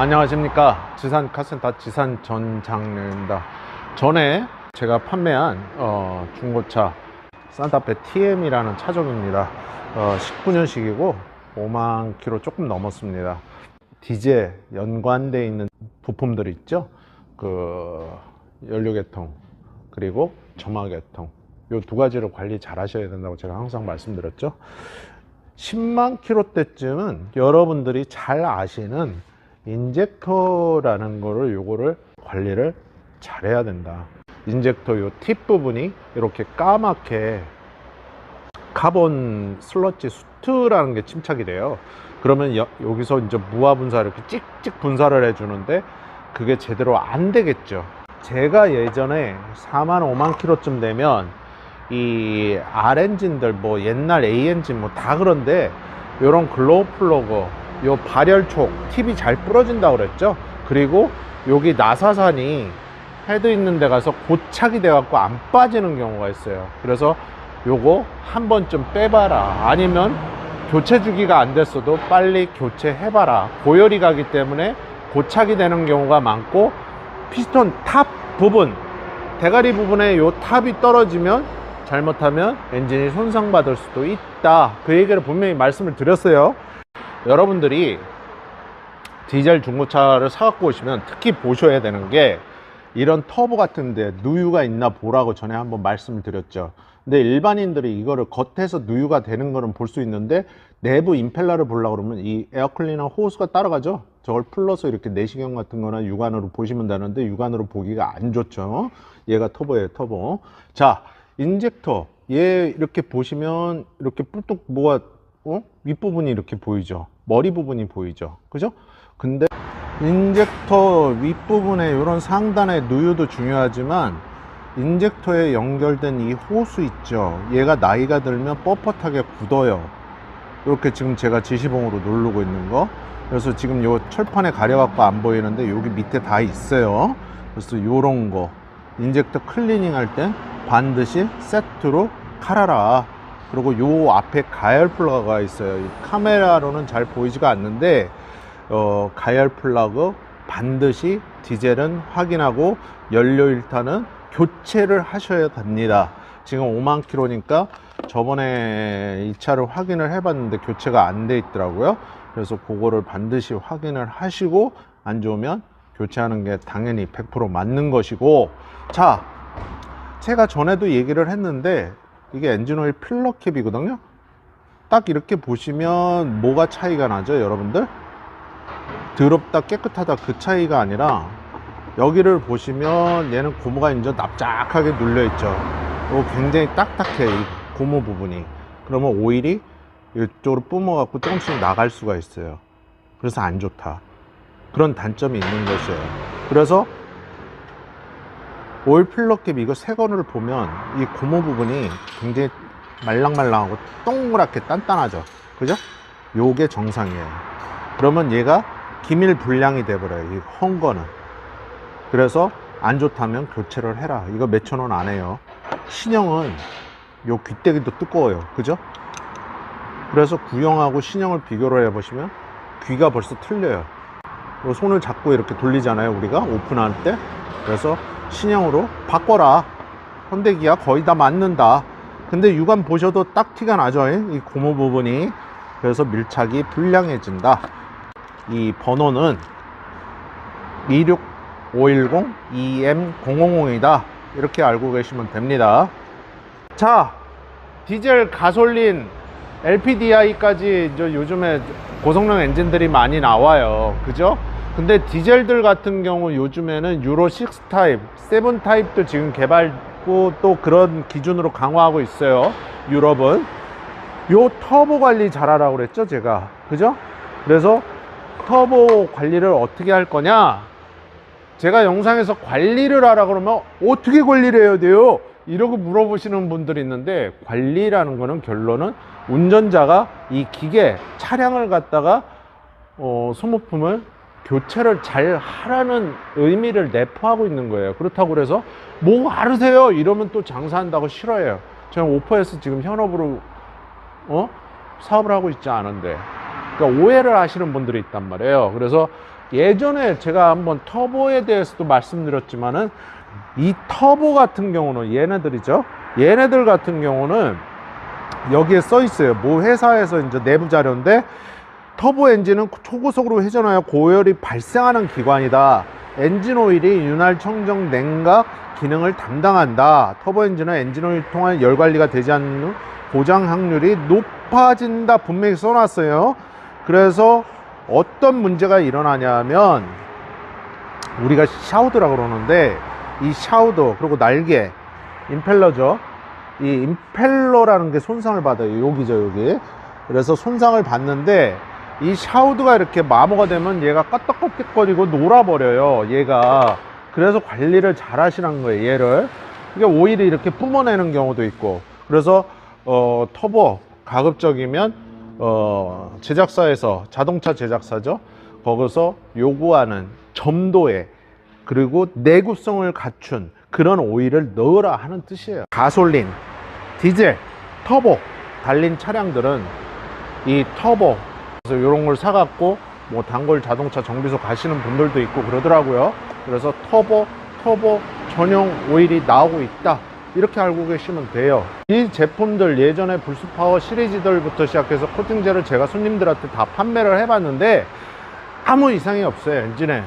안녕하십니까. 지산 카센터 지산 전장래입니다. 전에 제가 판매한 중고차 산타페 TM이라는 차종입니다. 19년식이고 5만 킬로 조금 넘었습니다. 디젤 연관되어 있는 부품들 있죠. 그 연료계통 그리고 점화계통, 이 두 가지를 관리 잘 하셔야 된다고 제가 항상 말씀드렸죠. 10만 킬로 때쯤은 여러분들이 잘 아시는 인젝터라는 거를 요거를 관리를 잘 해야 된다. 인젝터 요 팁 부분이 이렇게 까맣게 카본 슬러지 수트라는 게 침착이 돼요. 그러면 여기서 이제 무화 분사 이렇게 찍찍 분사를 해주는데 그게 제대로 안 되겠죠. 제가 예전에 4만 5만 킬로쯤 되면 이 R 엔진들 뭐 옛날 A 엔진 뭐 다 그런데 요런 글로우 플러그 요 발열촉 팁이 잘 부러진다고 그랬죠. 그리고 여기 나사산이 헤드 있는 데 가서 고착이 돼 갖고 안 빠지는 경우가 있어요. 그래서 요거 한 번쯤 빼봐라, 아니면 교체 주기가 안 됐어도 빨리 교체해 봐라. 고열이 가기 때문에 고착이 되는 경우가 많고, 피스톤 탑 부분, 대가리 부분에 요 탑이 떨어지면 잘못하면 엔진이 손상받을 수도 있다. 그 얘기를 분명히 말씀을 드렸어요. 여러분들이 디젤 중고차를 사갖고 오시면 특히 보셔야 되는 게 이런 터보 같은데 누유가 있나 보라고 전에 한번 말씀을 드렸죠. 근데 일반인들이 이거를 겉에서 누유가 되는 거는 볼 수 있는데 내부 임펠러를 보려고 그러면 이 에어클리너 호스가 따라가죠. 저걸 풀러서 이렇게 내시경 같은 거나 육안으로 보시면 되는데 육안으로 보기가 안 좋죠. 얘가 터보예요, 터보. 자, 인젝터 얘 이렇게 보시면 이렇게 뿔뚝 뭐가 윗부분이 이렇게 보이죠. 머리 부분이 보이죠. 그죠? 근데 인젝터 윗부분에 이런 상단의 누유도 중요하지만 인젝터에 연결된 이 호수 있죠. 얘가 나이가 들면 뻣뻣하게 굳어요. 이렇게 지금 제가 지시봉으로 누르고 있는 거. 그래서 지금 요 철판에 가려갖고 안 보이는데 여기 밑에 다 있어요. 그래서 요런 거 인젝터 클리닝 할 땐 반드시 세트로 갈아라. 그리고 요 앞에 가열 플러그가 있어요. 이 카메라로는 잘 보이지가 않는데 가열 플러그 반드시 디젤은 확인하고 연료 일단은 교체를 하셔야 됩니다. 지금 5만 킬로니까 저번에 이 차를 확인을 해봤는데 교체가 안 돼 있더라고요. 그래서 그거를 반드시 확인을 하시고 안 좋으면 교체하는 게 당연히 100% 맞는 것이고, 자, 제가 전에도 얘기를 했는데 이게 엔진오일 필러캡이거든요. 딱 이렇게 보시면 뭐가 차이가 나죠, 여러분들? 더럽다 깨끗하다 그 차이가 아니라 여기를 보시면 얘는 고무가 이제 납작하게 눌려 있죠. 굉장히 딱딱해, 이 고무 부분이. 그러면 오일이 이쪽으로 뿜어 갖고 조금씩 나갈 수가 있어요. 그래서 안 좋다, 그런 단점이 있는 것이에요. 그래서 오일 필러캡 이거 새 거를 보면 이 고무 부분이 굉장히 말랑말랑하고 동그랗게 단단하죠. 그죠? 요게 정상이에요. 그러면 얘가 기밀불량이 돼버려요, 이 헝 거는. 그래서 안 좋다면 교체를 해라. 이거 몇천 원 안 해요. 신형은 요 귀때기도 두꺼워요. 그죠? 그래서 구형하고 신형을 비교를 해보시면 귀가 벌써 틀려요. 요 손을 잡고 이렇게 돌리잖아요, 우리가 오픈할 때. 그래서 신형으로 바꿔라. 현대기아 거의 다 맞는다. 근데 육안 보셔도 딱 티가 나죠, 이 고무 부분이. 그래서 밀착이 불량해진다. 이 번호는 26510-EM000이다. 이렇게 알고 계시면 됩니다. 자, 디젤, 가솔린, LPDI까지 이제 요즘에 고성능 엔진들이 많이 나와요. 그죠? 근데 디젤들 같은 경우 요즘에는 유로 6 타입, 7 타입도 지금 개발고 또 그런 기준으로 강화하고 있어요. 유럽은. 요 터보 관리 잘하라고 그랬죠, 제가. 그죠? 그래서 터보 관리를 어떻게 할 거냐? 제가 영상에서 관리를 하라 그러면 어떻게 관리를 해야 돼요? 이러고 물어보시는 분들이 있는데, 관리라는 거는 결론은 운전자가 이 기계, 차량을 갖다가 소모품을 교체를 잘 하라는 의미를 내포하고 있는 거예요. 그렇다고 그래서 뭐 하르세요 이러면 또 장사한다고 싫어해요. 저는 오퍼에서 지금 현업으로 사업을 하고 있지 않은데, 그러니까 오해를 하시는 분들이 있단 말이에요. 그래서 예전에 제가 한번 터보에 대해서도 말씀드렸지만은 이 터보 같은 경우는 얘네들이죠. 얘네들 같은 경우는 여기에 써 있어요. 뭐 회사에서 이제 내부 자료인데, 터보 엔진은 초고속으로 회전하여 고열이 발생하는 기관이다. 엔진 오일이 윤활 청정 냉각 기능을 담당한다. 터보 엔진은 엔진 오일 통한 열 관리가 되지 않는 고장 확률이 높아진다. 분명히 써놨어요. 그래서 어떤 문제가 일어나냐면, 우리가 샤우드라고 그러는데, 이 샤우드 그리고 날개, 임펠러죠. 이 임펠러라는 게 손상을 받아요. 여기죠, 여기. 그래서 손상을 받는데, 이 샤우드가 이렇게 마모가 되면 얘가 껐덕껐덕거리고 놀아버려요, 얘가. 그래서 관리를 잘 하시는 거예요, 얘를. 이게 오일이 이렇게 뿜어내는 경우도 있고. 그래서 터보 가급적이면 제작사에서, 자동차 제작사죠, 거기서 요구하는 점도에 그리고 내구성을 갖춘 그런 오일을 넣으라 하는 뜻이에요. 가솔린, 디젤, 터보 달린 차량들은 이 터보, 그래서 이런 걸 사갖고 뭐 단골 자동차 정비소 가시는 분들도 있고 그러더라고요. 그래서 터보 전용 오일이 나오고 있다, 이렇게 알고 계시면 돼요. 이 제품들 예전에 불스파워 시리즈들부터 시작해서 코팅제를 제가 손님들한테 다 판매를 해봤는데 아무 이상이 없어요, 엔진에.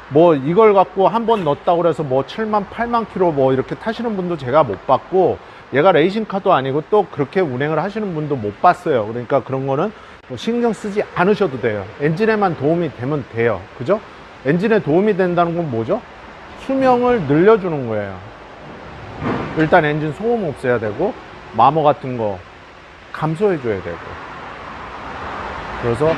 뭐 이걸 갖고 한번 넣었다고 그래서 뭐 7만 8만 킬로 뭐 이렇게 타시는 분도 제가 못 봤고, 얘가 레이싱카도 아니고 또 그렇게 운행을 하시는 분도 못 봤어요. 그러니까 그런 거는 뭐 신경 쓰지 않으셔도 돼요. 엔진에만 도움이 되면 돼요. 그죠? 엔진에 도움이 된다는 건 뭐죠? 수명을 늘려주는 거예요. 일단 엔진 소음 없애야 되고, 마모 같은 거 감소해 줘야 되고, 그래서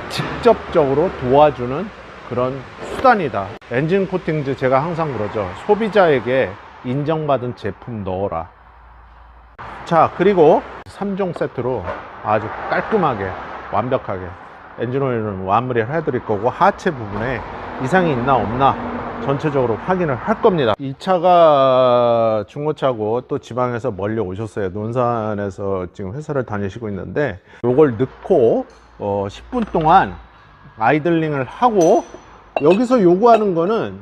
직접적으로 도와주는 그런 수단이다. 엔진 코팅제, 제가 항상 그러죠. 소비자에게 인정받은 제품 넣어라. 자, 그리고 3종 세트로 아주 깔끔하게 완벽하게 엔진 오일은 마무리를 해드릴 거고, 하체 부분에 이상이 있나 없나 전체적으로 확인을 할 겁니다. 이 차가 중고차고 또 지방에서 멀리 오셨어요. 논산에서 지금 회사를 다니시고 있는데, 요걸 넣고 10분 동안 아이들링을 하고, 여기서 요구하는 거는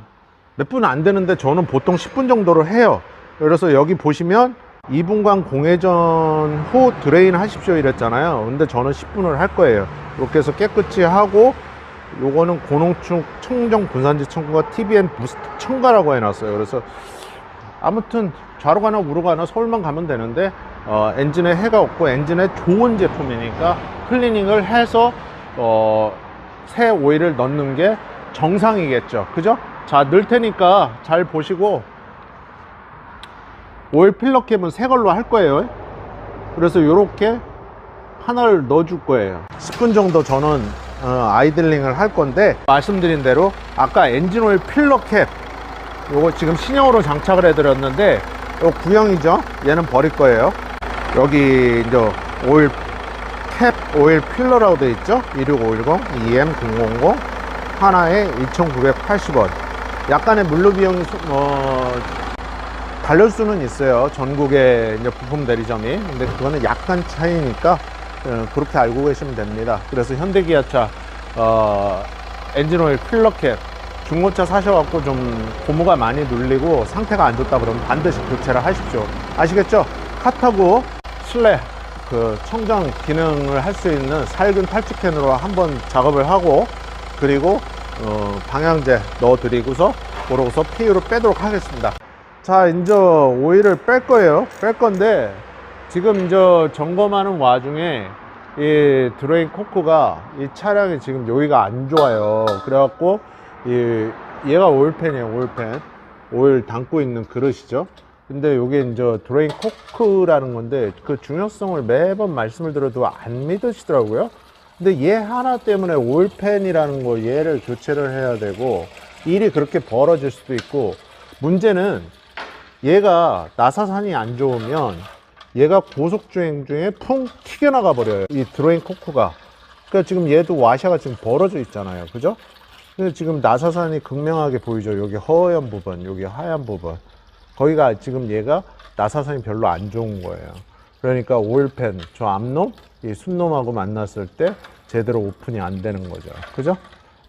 몇 분 안 되는데 저는 보통 10분 정도를 해요. 그래서 여기 보시면 2분간 공회전 후 드레인 하십시오 이랬잖아요. 근데 저는 10분을 할 거예요. 이렇게 해서 깨끗이 하고, 요거는 고농축 청정 분산지 첨가 TBM 부스트 첨가라고 해놨어요. 그래서 아무튼 좌로 가나 우로 가나 서울만 가면 되는데, 엔진에 해가 없고 엔진에 좋은 제품이니까 클리닝을 해서 새 오일을 넣는 게 정상이겠죠. 그죠? 자, 넣을 테니까 잘 보시고, 오일 필러캡은 새 걸로 할 거예요. 그래서 이렇게 하나를 넣어 줄 거예요. 10분 정도 저는 아이들링을 할 건데, 말씀드린 대로 아까 엔진 오일 필러캡 요거 지금 신형으로 장착을 해 드렸는데, 요 구형이죠. 얘는 버릴 거예요. 여기 이제 오일 캡 오일 필러라고 되어 있죠. 26510 EM000 하나에 2,980원. 약간의 물류 비용이 다를 수는 있어요, 전국의 이제 부품 대리점이. 근데 그거는 약간 차이니까 그렇게 알고 계시면 됩니다. 그래서 현대기아차 엔진 오일 필러캡 중고차 사셔갖고 좀 고무가 많이 눌리고 상태가 안 좋다 그러면 반드시 교체를 하십시오. 아시겠죠? 핫하고 실내 그 청정 기능을 할 수 있는 살균 탈취캔으로 한번 작업을 하고, 그리고 방향제 넣어 드리고서 그러고서 PU로 빼도록 하겠습니다. 자, 이제 오일을 뺄 거예요. 뺄 건데, 지금 이제 점검하는 와중에 이 드레인 코크가, 이 차량이 지금 여기가 안 좋아요. 그래갖고 얘가 오일팬이에요. 오일팬, 오일 담고 있는 그릇이죠. 근데 이게 이제 드레인 코크라는 건데, 그 중요성을 매번 말씀을 드려도 안 믿으시더라고요. 근데 얘 하나 때문에 오일팬이라는 거, 얘를 교체를 해야 되고, 일이 그렇게 벌어질 수도 있고, 문제는 얘가 나사산이 안 좋으면 얘가 고속주행 중에 풍 튀겨나가 버려요, 이 드레인 코크가. 그러니까 지금 얘도 와샤가 지금 벌어져 있잖아요. 그죠? 근데 지금 나사산이 극명하게 보이죠. 여기 허연 부분, 여기 하얀 부분. 거기가 지금 얘가 나사산이 별로 안 좋은 거예요. 그러니까 오일팬, 저 앞놈, 이 순놈하고 만났을 때 제대로 오픈이 안 되는 거죠. 그죠?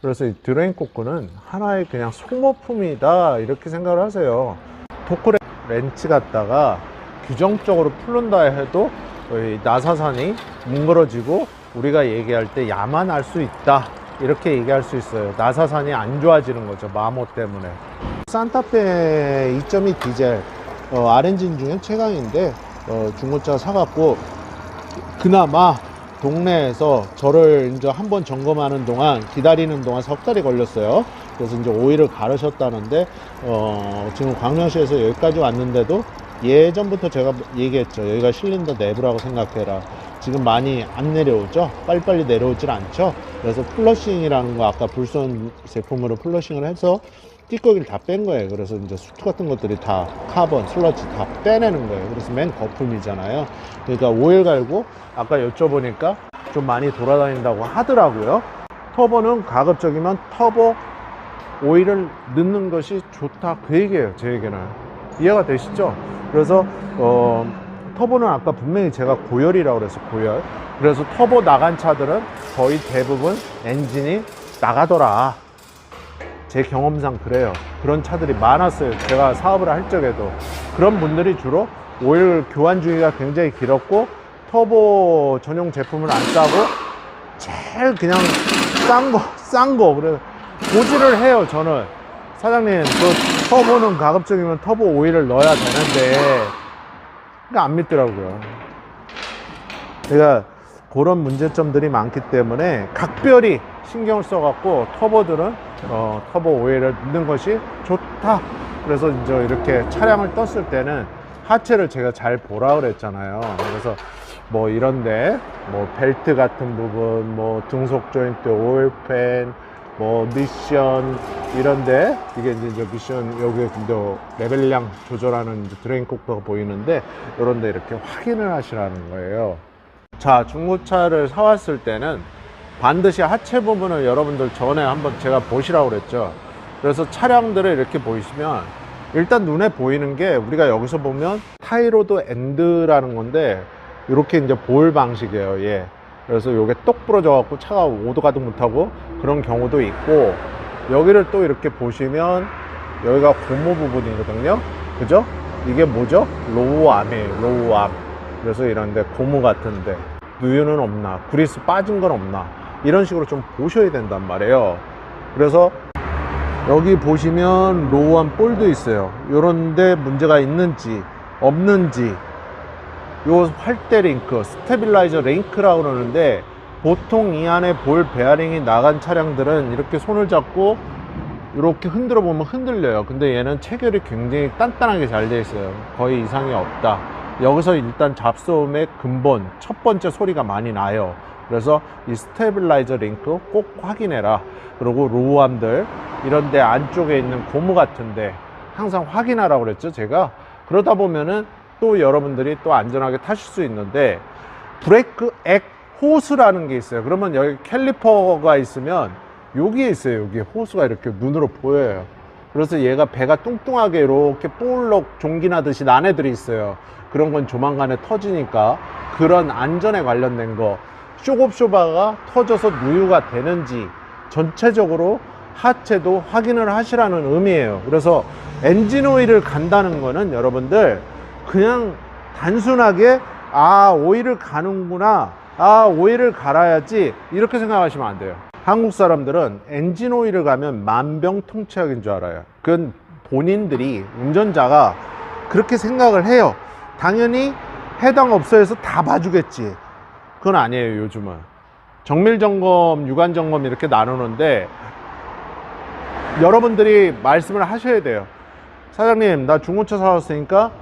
그래서 이 드레인 코크는 하나의 그냥 소모품이다 이렇게 생각을 하세요. 토크 렌치 갖다가 규정적으로 풀른다 해도 나사산이 뭉그러지고 우리가 얘기할 때 야만할 수 있다 이렇게 얘기할 수 있어요. 나사산이 안 좋아지는 거죠, 마모 때문에. 산타페 2.2 디젤 R엔진 중에 최강인데 중고차 사갖고 그나마 동네에서 저를 이제 한번 점검하는 동안 기다리는 동안 석 달이 걸렸어요. 그래서 이제 오일을 갈으셨다는데 지금 광명시에서 여기까지 왔는데도 예전부터 제가 얘기했죠. 여기가 실린더 내부라고 생각해라. 지금 많이 안 내려오죠. 빨리빨리 내려오질 않죠. 그래서 플러싱이라는 거 아까 불선 제품으로 플러싱을 해서 띠꺼기를 다 뺀 거예요. 그래서 이제 수트 같은 것들이 다 카본, 슬러지 다 빼내는 거예요. 그래서 맨 거품이잖아요. 그러니까 오일 갈고 아까 여쭤보니까 좀 많이 돌아다닌다고 하더라고요. 터보는 가급적이면 터보 오일을 넣는 것이 좋다 그 얘기예요. 제 얘기는 이해가 되시죠? 그래서 터보는 아까 분명히 제가 고열이라고 그래서 고열, 그래서 터보 나간 차들은 거의 대부분 엔진이 나가더라. 제 경험상 그래요. 그런 차들이 많았어요. 제가 사업을 할 적에도 그런 분들이 주로 오일 교환 주기가 굉장히 길었고 터보 전용 제품을 안 싸고 제일 그냥 싼 거 그래서 고지를 해요. 저는 사장님 그 터보는 가급적이면 터보 오일을 넣어야 되는데 그러니까 안 믿더라고요. 제가 그런 문제점들이 많기 때문에 각별히 신경을 써갖고 터보들은 터보 오일을 넣는 것이 좋다. 그래서 이제 이렇게 차량을 떴을 때는 하체를 제가 잘 보라 그랬잖아요. 그래서 뭐 이런데 뭐 벨트 같은 부분, 뭐 등속 조인트, 오일팬, 뭐 미션 이런데 이게 이제 미션 여기에 근데 레벨량 조절하는 이제 드레인 코크가 보이는데 이런데 이렇게 확인을 하시라는 거예요. 자, 중고차를 사왔을 때는 반드시 하체 부분을 여러분들 전에 한번 제가 보시라고 그랬죠. 그래서 차량들을 이렇게 보시면 일단 눈에 보이는 게 우리가 여기서 보면 타이로드 엔드라는 건데 이렇게 이제 볼 방식이에요. 예. 그래서 요게 똑 부러져 갖고 차가 오도 가도 못하고 그런 경우도 있고, 여기를 또 이렇게 보시면 여기가 고무 부분이거든요. 그죠? 이게 뭐죠? 로우암이에요. 로우암. 그래서 이런데 고무 같은데 누유는 없나, 그리스 빠진 건 없나, 이런 식으로 좀 보셔야 된단 말이에요. 그래서 여기 보시면 로우암 볼도 있어요. 요런데 문제가 있는지 없는지, 요 활대 링크, 스테빌라이저 링크라고 그러는데 보통 이 안에 볼 베어링이 나간 차량들은 이렇게 손을 잡고 이렇게 흔들어 보면 흔들려요. 근데 얘는 체결이 굉장히 단단하게 잘 되어 있어요. 거의 이상이 없다. 여기서 일단 잡소음의 근본 첫 번째 소리가 많이 나요. 그래서 이 스테빌라이저 링크 꼭 확인해라. 그리고 로우암들 이런데 안쪽에 있는 고무 같은데 항상 확인하라고 그랬죠, 제가. 그러다 보면은 또 여러분들이 또 안전하게 타실 수 있는데, 브레이크 액 호스라는 게 있어요. 그러면 여기 캘리퍼가 있으면 여기에 있어요. 여기 호스가 이렇게 눈으로 보여요. 그래서 얘가 배가 뚱뚱하게 이렇게 볼록 종기 나듯이 난 애들이 있어요. 그런 건 조만간에 터지니까 그런 안전에 관련된 거, 쇼급쇼바가 터져서 누유가 되는지 전체적으로 하체도 확인을 하시라는 의미예요. 그래서 엔진 오일을 간다는 거는 여러분들 그냥 단순하게 오일을 가는구나, 오일을 갈아야지 이렇게 생각하시면 안 돼요. 한국 사람들은 엔진 오일을 가면 만병통치약인 줄 알아요. 그건 본인들이, 운전자가 그렇게 생각을 해요. 당연히 해당 업소에서 다 봐주겠지. 그건 아니에요. 요즘은 정밀점검, 유관점검 이렇게 나누는데 여러분들이 말씀을 하셔야 돼요. 사장님, 나 중고차 사왔으니까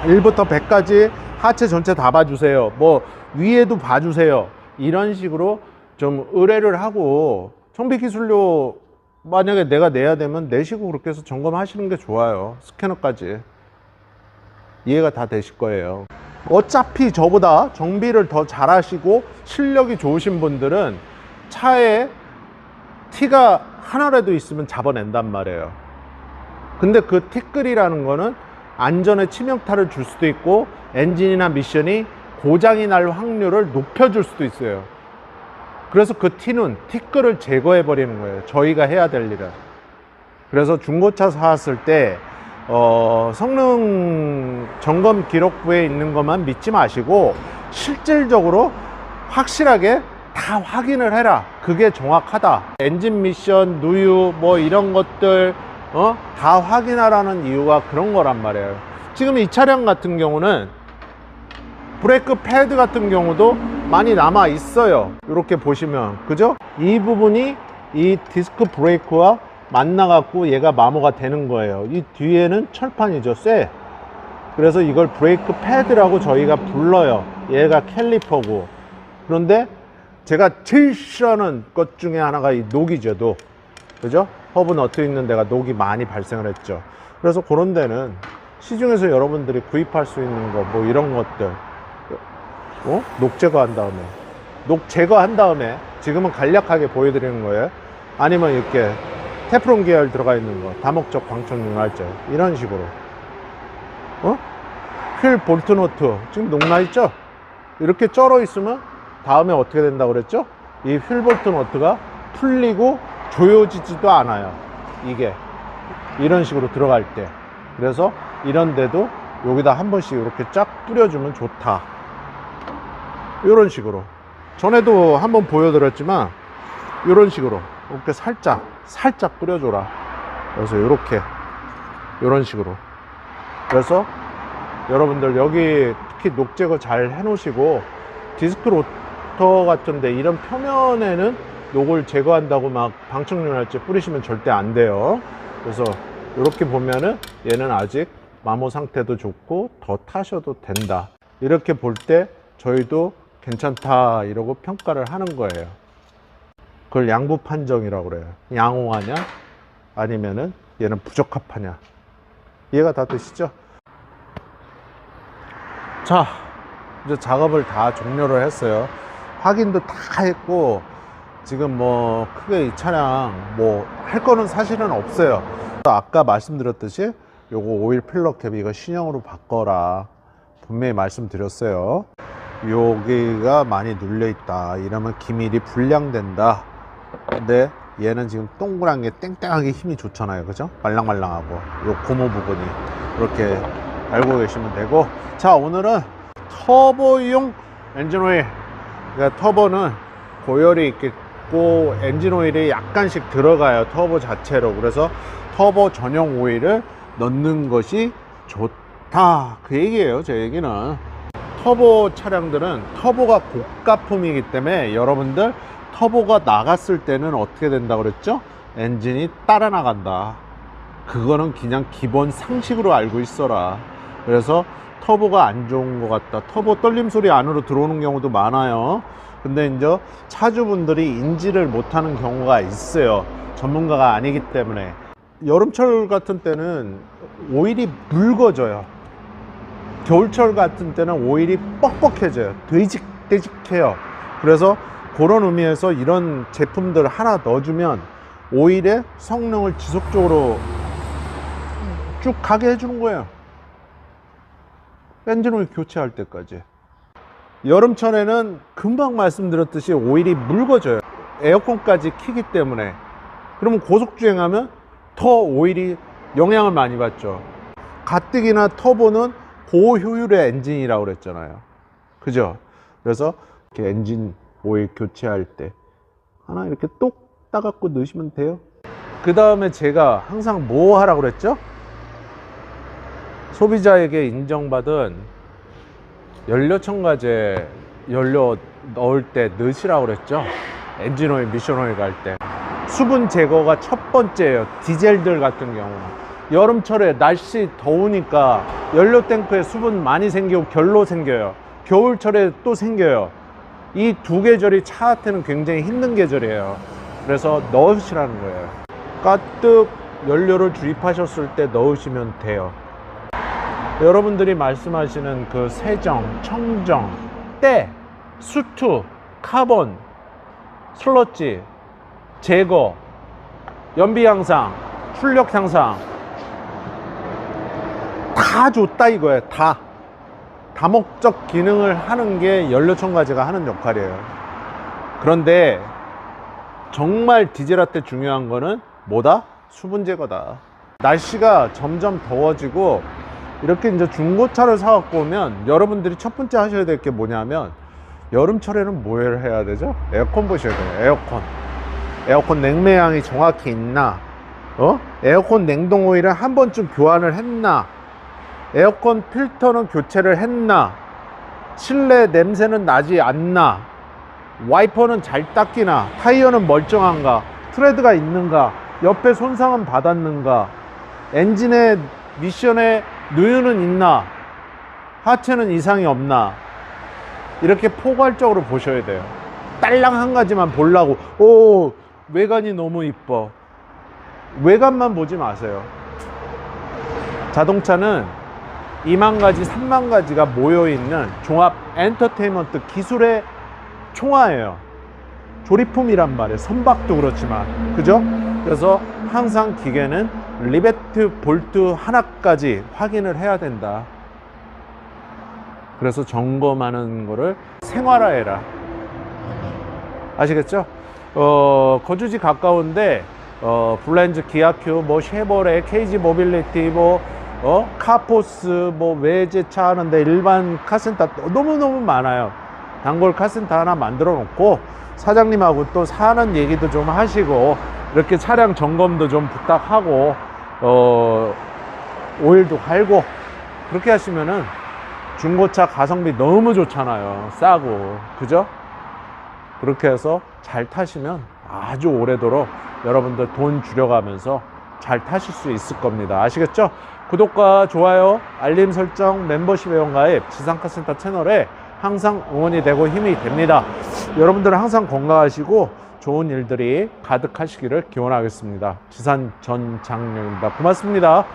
1부터 100까지 하체 전체 다 봐주세요. 뭐 위에도 봐주세요. 이런 식으로 좀 의뢰를 하고, 정비기술료 만약에 내가 내야 되면 내시고 그렇게 해서 점검하시는 게 좋아요. 스캐너까지. 이해가 다 되실 거예요. 어차피 저보다 정비를 더 잘하시고 실력이 좋으신 분들은 차에 티가 하나라도 있으면 잡아낸단 말이에요. 근데 그 티끌이라는 거는 안전에 치명타를 줄 수도 있고 엔진이나 미션이 고장이 날 확률을 높여줄 수도 있어요. 그래서 그 티는 티끌을 제거해 버리는 거예요. 저희가 해야 될 일은. 그래서 중고차 사왔을 때 성능 점검 기록부에 있는 것만 믿지 마시고 실질적으로 확실하게 다 확인을 해라. 그게 정확하다. 엔진 미션, 누유 뭐 이런 것들 다 확인하라는 이유가 그런 거란 말이에요. 지금 이 차량 같은 경우는 브레이크 패드 같은 경우도 많이 남아 있어요. 이렇게 보시면, 그죠? 이 부분이 이 디스크 브레이크와 만나 갖고 얘가 마모가 되는 거예요. 이 뒤에는 철판이죠, 쇠. 그래서 이걸 브레이크 패드라고 저희가 불러요. 얘가 캘리퍼고. 그런데 제가 제일 싫어하는 것 중에 하나가 이 녹이죠, 녹. 그죠? 허브 너트 있는 데가 녹이 많이 발생을 했죠. 그래서 그런 데는 시중에서 여러분들이 구입할 수 있는 거 뭐 이런 것들 녹 제거한 다음에, 녹 제거한 다음에 지금은 간략하게 보여드리는 거예요. 아니면 이렇게 테프론 계열 들어가 있는 거, 다목적 광청 융합제 이런 식으로 휠 볼트 노트 지금 녹 나 있죠? 이렇게 쩔어 있으면 다음에 어떻게 된다고 그랬죠? 이 휠 볼트 노트가 풀리고 조여지지도 않아요. 이게 이런 식으로 들어갈 때. 그래서 이런 데도 여기다 한 번씩 이렇게 쫙 뿌려주면 좋다. 이런 식으로 전에도 한번 보여드렸지만 이런 식으로 이렇게 살짝 뿌려줘라. 그래서 이렇게 이런 식으로. 그래서 여러분들 여기 특히 녹 제거 잘 해 놓으시고, 디스크 로터 같은데 이런 표면에는 녹을 제거한다고 막 방청용할제 뿌리시면 절대 안 돼요. 그래서 이렇게 보면은 얘는 아직 마모 상태도 좋고 더 타셔도 된다. 이렇게 볼 때 저희도 괜찮다 이러고 평가를 하는 거예요. 그걸 양부 판정이라고 그래요. 양호하냐 아니면은 얘는 부적합하냐. 이해가 다 되시죠? 자, 이제 작업을 다 종료를 했어요. 확인도 다 했고, 지금 뭐 크게 이 차량 뭐 할 거는 사실은 없어요. 아까 말씀드렸듯이 요거 오일 필러 캡 이거 신형으로 바꿔라 분명히 말씀드렸어요. 여기가 많이 눌려 있다 이러면 기밀이 불량된다. 근데 얘는 지금 동그란 게 땡땡하게 힘이 좋잖아요, 그죠? 말랑말랑하고 요 고무 부분이 이렇게 알고 계시면 되고. 자, 오늘은 터보용 엔진 오일, 그러니까 터보는 고열이 있겠고 엔진 오일이 약간씩 들어가요, 터보 자체로. 그래서 터보 전용 오일을 넣는 것이 좋다, 그 얘기예요. 제 얘기는 터보 차량들은 터보가 고가품이기 때문에 여러분들 터보가 나갔을 때는 어떻게 된다 그랬죠? 엔진이 따라 나간다. 그거는 그냥 기본 상식으로 알고 있어라. 그래서 터보가 안 좋은 것 같다, 터보 떨림 소리 안으로 들어오는 경우도 많아요. 근데 이제 차주분들이 인지를 못하는 경우가 있어요, 전문가가 아니기 때문에. 여름철 같은 때는 오일이 묽어져요. 겨울철 같은 때는 오일이 뻑뻑해져요. 되직되직해요. 그래서 그런 의미에서 이런 제품들 하나 넣어주면 오일의 성능을 지속적으로 쭉 가게 해주는 거예요. 엔진 오일 교체할 때까지. 여름철에는 금방 말씀드렸듯이 오일이 묽어져요. 에어컨까지 키기 때문에. 그러면 고속주행하면 더 오일이 영향을 많이 받죠. 가뜩이나 터보는 고효율의 엔진이라고 그랬잖아요, 그죠? 그래서 이렇게 엔진 오일 교체할 때 하나 이렇게 똑 따갖고 넣으시면 돼요. 그 다음에 제가 항상 뭐 하라고 그랬죠? 소비자에게 인정받은 연료 첨가제 연료 넣을 때 넣으시라고 그랬죠? 엔진 오일, 미션 오일 갈 때 수분 제거가 첫 번째예요. 디젤들 같은 경우는 여름철에 날씨 더우니까 연료 탱크에 수분 많이 생기고 결로 생겨요. 겨울철에 또 생겨요. 이 두 계절이 차한테는 굉장히 힘든 계절이에요. 그래서 넣으시라는 거예요. 가득 연료를 주입하셨을 때 넣으시면 돼요. 여러분들이 말씀하시는 그 세정, 청정, 때, 수투, 카본, 슬러지, 제거, 연비 향상, 출력 향상 다 좋다 이거예요. 다목적 기능을 하는 게 연료 첨가제가 하는 역할이에요. 그런데 정말 디젤한테 중요한 거는 뭐다? 수분 제거다. 날씨가 점점 더워지고 이렇게 이제 중고차를 사갖고 오면 여러분들이 첫 번째 하셔야 될 게 뭐냐면, 여름철에는 뭘 해야 되죠? 에어컨 보셔야 돼요. 에어컨 냉매양이 정확히 있나? 에어컨 냉동 오일을 한 번쯤 교환을 했나? 에어컨 필터는 교체를 했나? 실내 냄새는 나지 않나? 와이퍼는 잘 닦이나? 타이어는 멀쩡한가? 트레드가 있는가? 옆에 손상은 받았는가? 엔진의 미션에 누유는 있나? 하체는 이상이 없나? 이렇게 포괄적으로 보셔야 돼요. 딸랑 한 가지만 보려고, 오, 외관이 너무 이뻐. 외관만 보지 마세요. 자동차는 2만 가지, 3만 가지가 모여있는 종합 엔터테인먼트 기술의 총화예요. 조립품이란 말이에요. 선박도 그렇지만, 그죠? 그래서 항상 기계는 리베트 볼트 하나까지 확인을 해야 된다. 그래서 점검하는 거를 생활화해라. 아시겠죠? 거주지 가까운데 블렌즈, 기아큐, 뭐 쉐보레, 케이지 모빌리티, 카포스, 외제차 하는데 일반 카센터 너무너무 많아요. 단골 카센터 하나 만들어 놓고 사장님하고 또 사는 얘기도 좀 하시고, 이렇게 차량 점검도 좀 부탁하고, 오일도 갈고, 그렇게 하시면은 중고차 가성비 너무 좋잖아요. 싸고, 그죠? 그렇게 해서 잘 타시면 아주 오래도록 여러분들 돈 줄여가면서 잘 타실 수 있을 겁니다. 아시겠죠? 구독과 좋아요, 알림 설정, 멤버십 회원가입, 지상카센터 채널에 항상 응원이 되고 힘이 됩니다. 여러분들은 항상 건강하시고 좋은 일들이 가득하시기를 기원하겠습니다. 지산 전장령입니다. 고맙습니다.